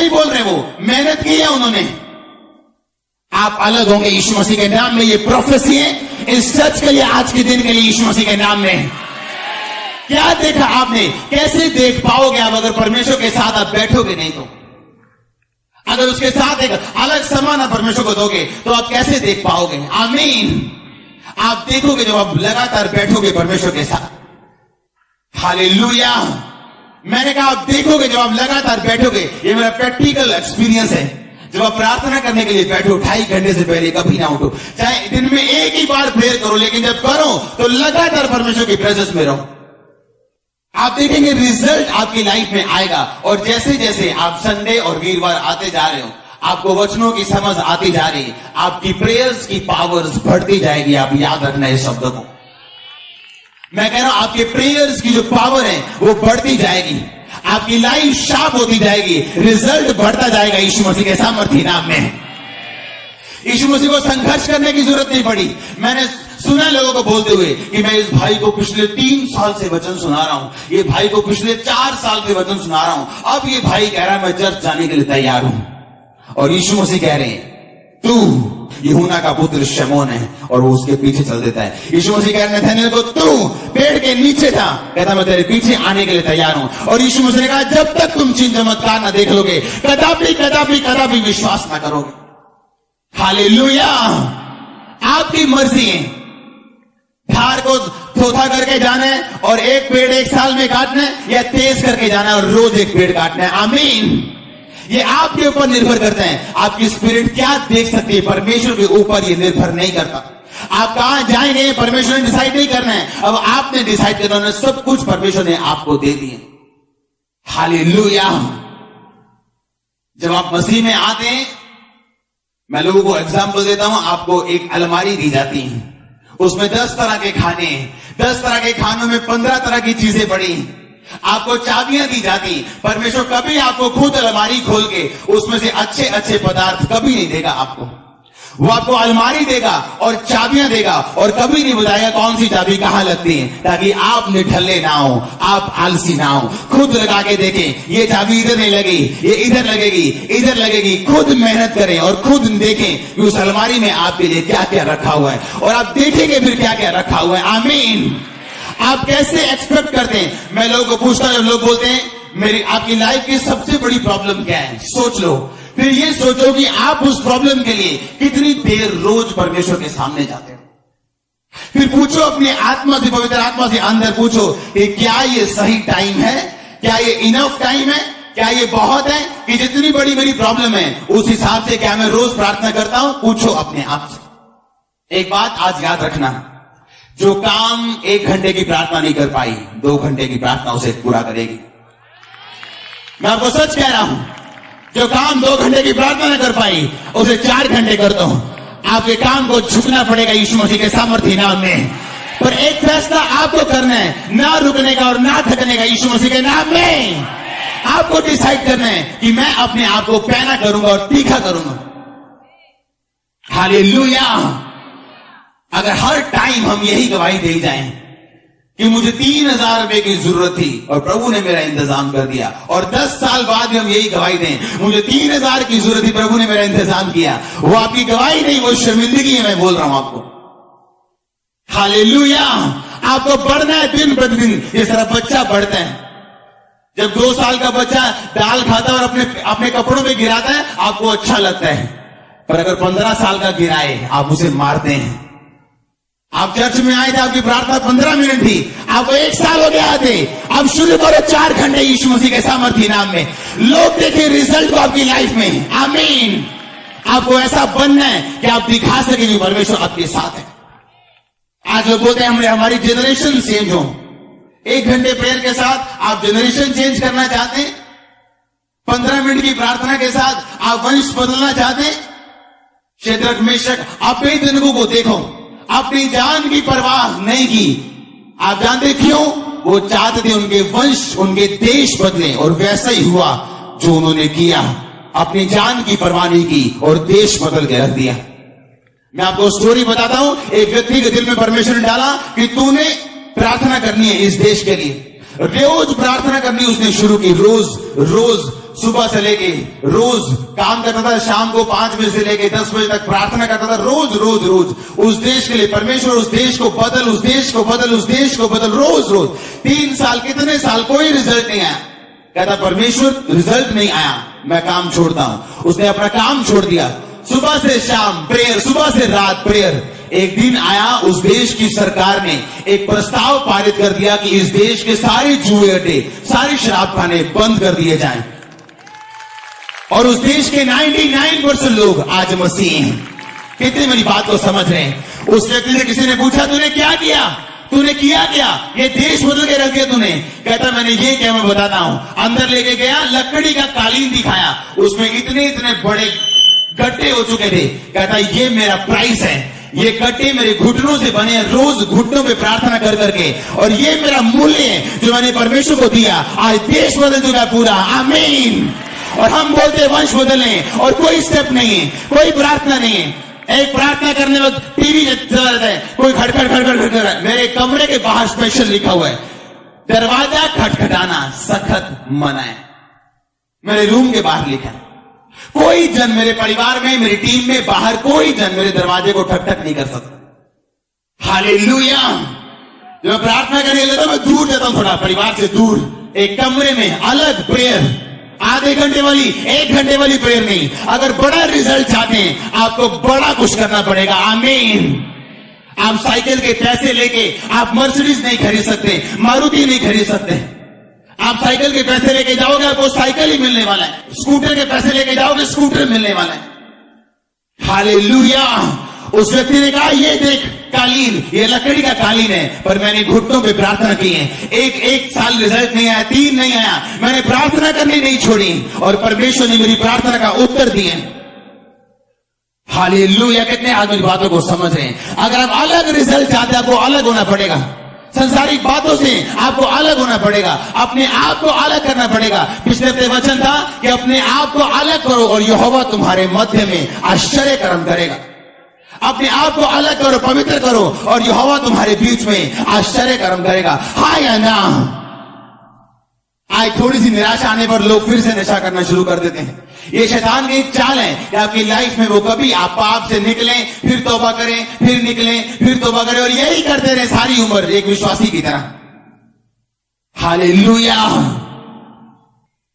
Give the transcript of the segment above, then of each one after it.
नहीं बोल रहे, वो मेहनत की है उन्होंने। आप अलग होंगे यीशु मसीह के नाम में। ये प्रोफेसी है इस चर्च के लिए, आज के दिन के लिए यीशु मसीह के नाम में। क्या देखा आपने? कैसे देख पाओगे आप अगर परमेश्वर के साथ आप बैठोगे नहीं तो? अगर उसके साथ एक अलग समान आप परमेश्वर को दोगे तो आप कैसे देख पाओगे? आमीन। आप देखोगे जब आप लगातार बैठोगे परमेश्वर के साथ। हालेलुया। मैंने कहा आप देखोगे जब आप लगातार बैठोगे। ये मेरा प्रैक्टिकल एक्सपीरियंस है। जब आप प्रार्थना करने के लिए बैठो 2.5 घंटे से पहले कभी ना उठो, चाहे दिन में एक ही बार प्रेयर करो, लेकिन जब करो तो लगातार परमेश्वर की प्रेजेंस में रहो। आप देखेंगे रिजल्ट आपकी लाइफ में आएगा। और जैसे जैसे आप संडे और वीरवार आते जा रहे हो, आपको वचनों की समझ आती जा रही है, आपकी प्रेयर्स की पावर्स बढ़ती जाएगी। आप याद रखना इस शब्द को। मैं कह रहा हूं आपके प्रेयर्स की जो पावर है वो बढ़ती जाएगी, आपकी लाइफ शार्प होती जाएगी, रिजल्ट बढ़ता जाएगा यीशु मसीह के सामर्थ्य नाम में। यीशु मसीह को संघर्ष करने की जरूरत नहीं पड़ी। मैंने सुना लोगों को बोलते हुए कि मैं इस भाई को पिछले 3 साल से वचन सुना रहा हूं, ये भाई को पिछले 4 साल से वचन सुना रहा हूं, अब ये भाई कह रहा है मैं चर्च जाने के लिए तैयार हूं। और यीशु मसीह कह रहे हैं तू यूहन्ना का पुत्र शमौन है, और वो उसके पीछे चल देता है। यीशु मसीह कह रहे हैं नथानिएल को तू पेड़ के नीचे था, कहता मैं तेरे पीछे आने के लिए तैयार हूं। और यीशु मसीह ने कहा जब तक तुम चिन्ह चमत्कार ना देख लोगे कदापि कदापि कदापि विश्वास ना करोगे। हालेलुया। आपकी मर्जी है। धार को थोथा करके जाना है और एक पेड़ 1 साल में काटना है, या तेज करके जाना है और रोज एक पेड़ काटना है। आमीन। ये आपके ऊपर निर्भर करता है। आपकी स्पिरिट क्या देख सकती है, परमेश्वर के ऊपर ये निर्भर नहीं करता। आप कहां जाएंगे परमेश्वर ने डिसाइड नहीं करना है, अब आपने डिसाइड करना है। सब कुछ परमेश्वर ने आपको दे दिए। हालेलुया। जब आप मसीह में आते हैं, मैं लोगों को एग्जाम्पल देता हूं, आपको एक अलमारी दी जाती है, उसमें 10 तरह के खाने हैं। 10 तरह के खानों में 15 तरह की चीजें पड़ी। आपको चाबियां दी जाती। परमेश्वर कभी आपको खुद अलमारी खोल के उसमें से अच्छे अच्छे पदार्थ कभी नहीं देगा आपको। वो आपको अलमारी देगा और चाबियां देगा, और कभी नहीं बताएगा कौन सी चाबी कहां लगती है, ताकि आप निठल्ले ना हो, आप आलसी ना हो। खुद लगा के देखें, ये चाबी इधर नहीं लगी, ये इधर लगेगी, इधर लगेगी। खुद मेहनत करें और खुद देखें कि उस अलमारी में आपके लिए क्या क्या रखा हुआ है, और आप देखेंगे फिर क्या क्या रखा हुआ है। आमीन। आप कैसे एक्सपेक्ट करते हैं? मैं लोगों को पूछता हूं, जब लोग बोलते हैं मेरी आपकी लाइफ की सबसे बड़ी प्रॉब्लम क्या है, सोच लो। फिर ये सोचो कि आप उस प्रॉब्लम के लिए कितनी देर रोज परमेश्वर के सामने जाते हो। फिर पूछो अपनी आत्मा से, पवित्र आत्मा से अंदर पूछो कि क्या ये सही टाइम है, क्या ये इनफ टाइम है, क्या ये बहुत है कि जितनी बड़ी मेरी प्रॉब्लम है उस हिसाब से क्या मैं रोज प्रार्थना करता हूं? पूछो अपने आप से। एक बात आज याद रखना, जो काम 1 घंटे की प्रार्थना नहीं कर पाई, 2 घंटे की प्रार्थना उसे पूरा करेगी। मैं आपको सच कह रहा हूं, जो काम 2 घंटे की प्रार्थना न कर पाई उसे 4 घंटे कर दो। आपके काम को झुकना पड़ेगा यीशु मसीह के सामर्थ्य नाम में। पर एक फैसला आपको करना है, ना रुकने का और ना थकने का। यीशु मसीह के नाम में आपको डिसाइड करना है कि मैं अपने आप को पैना करूंगा और तीखा करूंगा। हालेलुया। अगर हर टाइम हम यही गवाही दे जाएं कि मुझे 3000 रुपए की जरूरत थी और प्रभु ने मेरा इंतजाम कर दिया, और 10 साल बाद भी हम यही गवाही दें मुझे 3000 की जरूरत थी, प्रभु ने मेरा इंतजाम किया, वो आपकी गवाही नहीं, वो शर्मिंदगी है। मैं बोल रहा हूं आपको। हालेलुया। आपको बढ़ना है दिन प्रतिदिन, जिस तरह बच्चा बढ़ता है। जब 2 साल का बच्चा दाल खाता है और अपने कपड़ों में गिराता है, आपको अच्छा लगता है। पर अगर 15 साल का गिराए, आप उसे मारते हैं। आप चर्च में आए थे, आपकी प्रार्थना 15 मिनट थी, आपको 1 साल हो गया थे। अब शुरू करो 4 घंटे यीशु मसीह के सामर्थ्य नाम में। लोग देखें रिजल्ट को आपकी लाइफ में। आमीन। आपको ऐसा बनना है कि आप दिखा सके कि परमेश्वर आपके साथ है। आज लोग बोलते हैं हमारी जनरेशन चेंज हो। 1 घंटे प्रेयर के साथ आप जनरेशन चेंज करना चाहते हैं? 15 मिनट की प्रार्थना के साथ आप वंश बदलना चाहते हैं? शेद्रक मेशक अबेदनगो को देखो, अपनी जान की परवाह नहीं की। आप जानते क्यों? वो चाहते थे उनके वंश, उनके देश बदले, और वैसा ही हुआ जो उन्होंने किया। अपनी जान की परवाह नहीं की और देश बदल के रख दिया। मैं आपको स्टोरी बताता हूं। एक व्यक्ति के दिल में परमेश्वर ने डाला कि तूने प्रार्थना करनी है इस देश के लिए। रोज प्रार्थना करनी उसने शुरू की। रोज रोज सुबह से लेके रोज काम करता था, शाम को 5 बजे से लेके 10 बजे तक प्रार्थना करता था, रोज रोज रोज उस देश के लिए। परमेश्वर उस देश को बदल, उस देश को बदल, उस देश को बदल, रोज रोज। 3 साल, कितने साल, कोई रिजल्ट नहीं आया। कहता परमेश्वर रिजल्ट नहीं आया, मैं काम छोड़ता हूं। उसने अपना काम छोड़ दिया, सुबह से शाम प्रेयर, सुबह से रात प्रेयर। एक दिन आया, उस देश की सरकार ने एक प्रस्ताव पारित कर दिया कि इस देश के सारे जुए अड्डे, सारे शराब खाने बंद कर दिए जाएं। और उस देश के 99% लोग आज मसीही हैं। कितने मेरी बात को समझ रहे हैं? उस व्यक्ति से किसी ने पूछा, तूने क्या किया, तूने किया क्या, ये देश बदल के रख दिया तूने? कहता मैंने ये क्या, मैं बताता हूं। अंदर लेके गया, लकड़ी का कालीन दिखाया, उसमें इतने इतने बड़े गड्ढे हो चुके थे। कहता ये मेरा प्राइस है, ये गड्ढे मेरे घुटनों से बने हैं, रोज घुटनों पे प्रार्थना कर करके, और ये मेरा मूल्य है जो मैंने परमेश्वर को दिया। आज देश बदल चुका पूरा, आमीन। और हम बोलते वंश बदलने, और कोई स्टेप नहीं है, कोई प्रार्थना नहीं है। एक प्रार्थना करने वक्त टीवी चला रहता है, कोई खटखट खटखट खटखट। मेरे कमरे के बाहर स्पेशल लिखा हुआ है, दरवाजा खटखटाना सख्त मना है। मेरे रूम के बाहर लिखा है। कोई जन मेरे परिवार में, मेरी टीम में, बाहर कोई जन मेरे दरवाजे को ठक ठक नहीं कर सकता। हालेलुया। जब मैं प्रार्थना करने लगता हूं, मैं दूर जाता हूं, थोड़ा परिवार से दूर, एक कमरे में अलग प्रेयर, आधे घंटे वाली, 1 घंटे वाली प्रेयर नहीं। अगर बड़ा रिजल्ट चाहते हैं, आपको बड़ा कुछ करना पड़ेगा, आमीन। आप साइकिल के पैसे लेके आप मर्सिडीज नहीं खरीद सकते, मारुति नहीं खरीद सकते। आप साइकिल के पैसे लेके जाओगे, आपको साइकिल ही मिलने वाला है। स्कूटर के पैसे लेके जाओगे, स्कूटर मिलने वाला है। हालेलुया। उस व्यक्ति ने कहा, ये देख कालीन, ये लकड़ी का कालीन है, पर मैंने घुटनों पे प्रार्थना की है। एक साल रिजल्ट नहीं आया, 3 नहीं आया, मैंने प्रार्थना करनी नहीं छोड़ी, और परमेश्वर ने मेरी प्रार्थना का उत्तर दिए। हालेलुया। कितने आदमी बातों को समझ रहे हैं? अगर आप अलग रिजल्ट चाहते हैं, आपको अलग होना पड़ेगा। संसारिक बातों से आपको अलग होना पड़ेगा, अपने आप को अलग करना पड़ेगा। पिछले हफ्ते वचन था कि अपने आप को अलग करो और यहोवा तुम्हारे मध्य में आश्चर्य कर्म करेगा। अपने आप को अलग करो, पवित्र करो, और यहोवा तुम्हारे बीच में आश्चर्य कर्म करेगा। हाँ या ना? आज थोड़ी सी निराशा आने पर लोग फिर से नशा करना शुरू कर देते हैं। ये शैतान की एक चाल है कि आपकी लाइफ में वो कभी आप पाप से निकलें, फिर तौबा करें, फिर निकलें, फिर तौबा करें, और यही करते रहे सारी उम्र, एक विश्वासी की तरह। हालेलुया।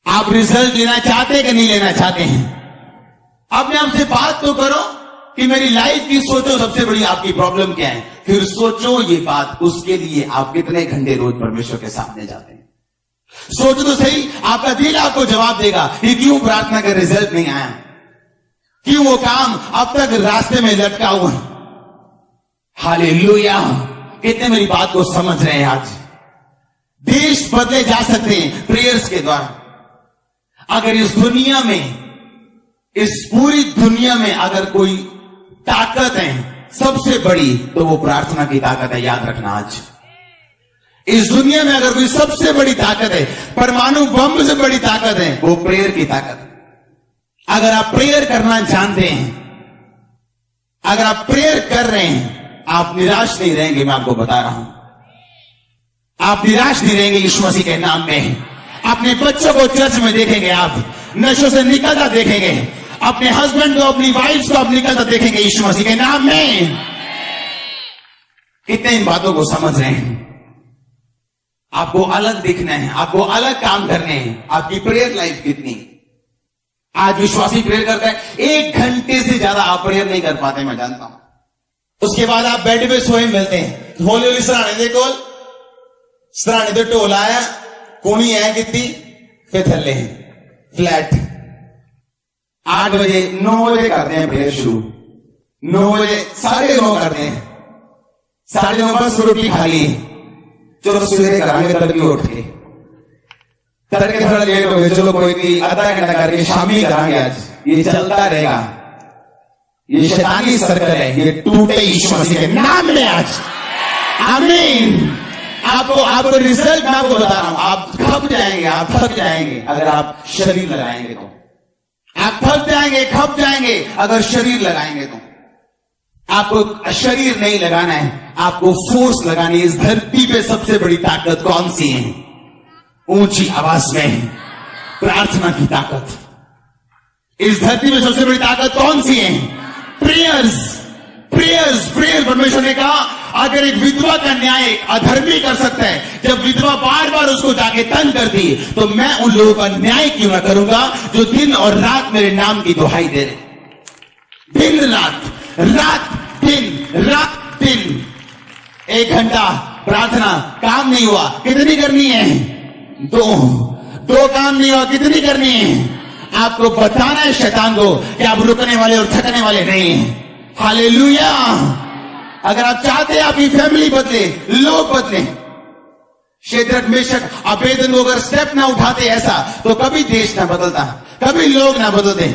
आप रिजल्ट लेना चाहते कि नहीं लेना चाहते हैं? अपने आप से बात तो करो कि मेरी लाइफ की सोचो, सबसे बड़ी आपकी प्रॉब्लम क्या है, फिर सोचो ये बात। उसके लिए आप कितने घंटे रोज परमेश्वर के सामने जाते हैं? सोचो तो सही। आपका दिल आपको जवाब देगा कि क्यों प्रार्थना का रिजल्ट नहीं आया, क्यों वो काम अब तक रास्ते में लटका हुआ। हालेलुया। कितने मेरी बात को समझ रहे हैं? आज देश बदले जा सकते हैं प्रेयर्स के द्वारा। अगर इस दुनिया में, इस पूरी दुनिया में अगर कोई ताकत है सबसे बड़ी, तो वो प्रार्थना की ताकत है। याद रखना, आज इस दुनिया में अगर कोई सबसे बड़ी ताकत है, परमाणु बम से बड़ी ताकत है, वो प्रेयर की ताकत। अगर आप प्रेयर करना जानते हैं, अगर आप प्रेयर कर रहे हैं, आप निराश नहीं रहेंगे। मैं आपको बता रहा हूं, आप निराश नहीं रहेंगे यीशु मसीह के नाम में। अपने बच्चों को चर्च में देखेंगे, आप नशों से निकलता देखेंगे, अपने हस्बैंड को, अपनी वाइफ को आप निकलता देखेंगे यीशु मसीह के नाम में। कितने इन बातों को समझ रहे हैं? आपको अलग दिखना है, आपको अलग काम करने हैं। आपकी प्रेयर लाइफ कितनी? आज विश्वासी प्रेयर करता है, 1 घंटे से ज्यादा आप प्रेयर नहीं कर पाते, मैं जानता हूं। उसके बाद आप बेड पे सोए मिलते हैं, होली होली सराहने देखो, सराहने तो टोला आया, कोनी है कितनी, फिर थल्ले हैं फ्लैट। 8 बजे 9 बजे करते हैं प्रेयर शुरू, 9 बजे 9:30 करते हैं, 9:30 बस रोटी खा ली, चलो सवेरे करांगे तड़के उठ के, तड़के थोड़ा लेट हो गए, चलो कोई नहीं, आधा घंटा करके शामी करांगे। आज ये चलता रहेगा, ये शैतानी सर्कल है, ये टूटे यीशु मसीह के नाम में आज, आमीन। आपको रिजल्ट मैं आपको बता रहा हूं, आप खप जाएंगे, आप थक जाएंगे अगर आप शरीर लगाएंगे तो। आप थक जाएंगे, खप जाएंगे अगर शरीर लगाएंगे तो। आपको शरीर नहीं लगाना है, आपको फोर्स लगानी है। इस धरती पे सबसे बड़ी ताकत कौन सी है? ऊंची आवाज में प्रार्थना की ताकत। इस धरती में सबसे बड़ी ताकत कौन सी है? Prayers, prayers, prayer. परमेश्वर ने कहा अगर एक विधवा का न्याय अधर्मी कर सकता है, जब विधवा बार बार उसको जाके तंग करती है, तो मैं उन लोगों का न्याय क्यों ना करूंगा जो दिन और रात मेरे नाम की दुहाई दे रहे। दिन रात, रात दिन, रात दिन। 1 घंटा प्रार्थना, काम नहीं हुआ, कितनी करनी है? 2 काम नहीं हुआ, कितनी करनी है? आपको बताना है शैतान को कि आप रुकने वाले और थकने वाले नहीं हैं। हालेलुया। अगर आप चाहते हैं आपकी फैमिली बदले, लोग बदले, शेद्रक मेशक अबेदनगो अगर स्टेप ना उठाते ऐसा, तो कभी देश ना बदलता, कभी लोग ना बदलते।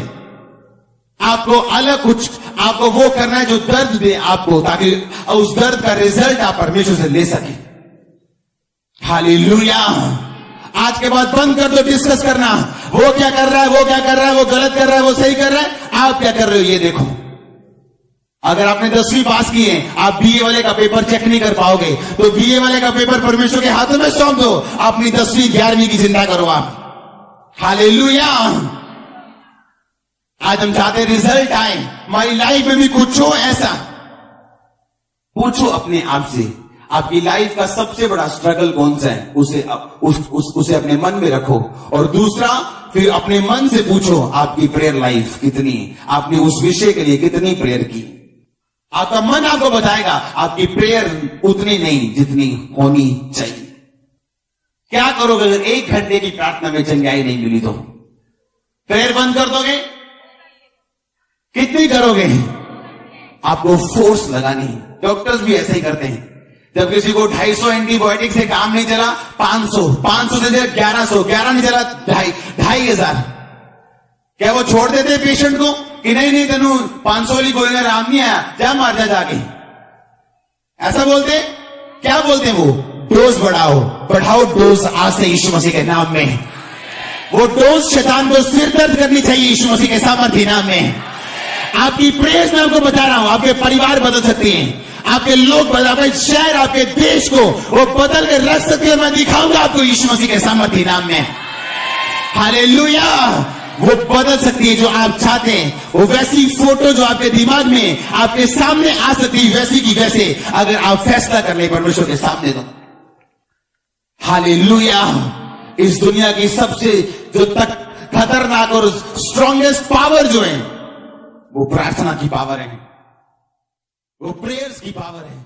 आपको अलग कुछ, आपको वो करना है जो दर्द दे आपको, ताकि उस दर्द का रिजल्ट आप परमेश्वर से ले सके। हालेलुया। आज के बाद बंद कर दो डिस्कस करना, वो क्या कर रहा है, वो क्या कर रहा है, वो गलत कर रहा है, वो सही कर रहा है, आप क्या कर रहे हो ये देखो। अगर आपने 10वीं पास की है, आप बीए वाले का पेपर चेक नहीं कर पाओगे, तो बीए वाले का पेपर परमेश्वर के हाथों में सौंप दो, अपनी 10वीं 11वीं की चिंता करो आप। हालेलुया। आज हम चाहते रिजल्ट आए, हमारी लाइफ में भी कुछ हो ऐसा। पूछो अपने आप से, आपकी लाइफ का सबसे बड़ा स्ट्रगल कौन सा है, उसे अपने मन में रखो। और दूसरा, फिर अपने मन से पूछो आपकी प्रेयर लाइफ कितनी, आपने उस विषय के लिए कितनी प्रेयर की। आपका मन आपको बताएगा आपकी प्रेयर उतनी नहीं जितनी होनी चाहिए। क्या करोगे अगर 1 घंटे की प्रार्थना में चंगाई नहीं मिली तो? प्रेयर बंद कर दोगे? कितनी करोगे? आपको फोर्स लगानी। डॉक्टर्स भी ऐसा ही करते हैं, जब किसी को 250 एंटीबायोटिक से काम नहीं चला, 500 से 1100, 11 नहीं चला 2500। क्या वो छोड़ देते पेशेंट को कि नहीं तेनू 500 वाली गोली में आराम नहीं आया, जा मार जा जाके? ऐसा बोलते? क्या बोलते हैं वो? डोज बढ़ाओ डोज आज से यीशु मसीह के नाम में। वो डोज शैतान को सिर दर्द करनी चाहिए यीशु मसीह के सामर्थ्य नाम में। आपकी प्रेयर्स में आपको बता रहा हूं, आपके परिवार बदल सकती हैं, आपके लोग बदल, आपके शहर, आपके देश को वो बदल के रख सकते हैं। मैं दिखाऊंगा आपको यीशु मसीह के सामर्थ्य नाम में। हालेलुया। वो बदल सकती है जो आप चाहते हैं। वो वैसी फोटो जो आपके दिमाग में आपके सामने आ सकती है, वैसी की वैसे, अगर आप फैसला कर ले परमेश्वर के सामने तो। हालेलुया। इस दुनिया की सबसे जो तक खतरनाक और स्ट्रॉन्गेस्ट पावर जो है, वो प्रार्थना की पावर है, वो प्रेयर्स की पावर है।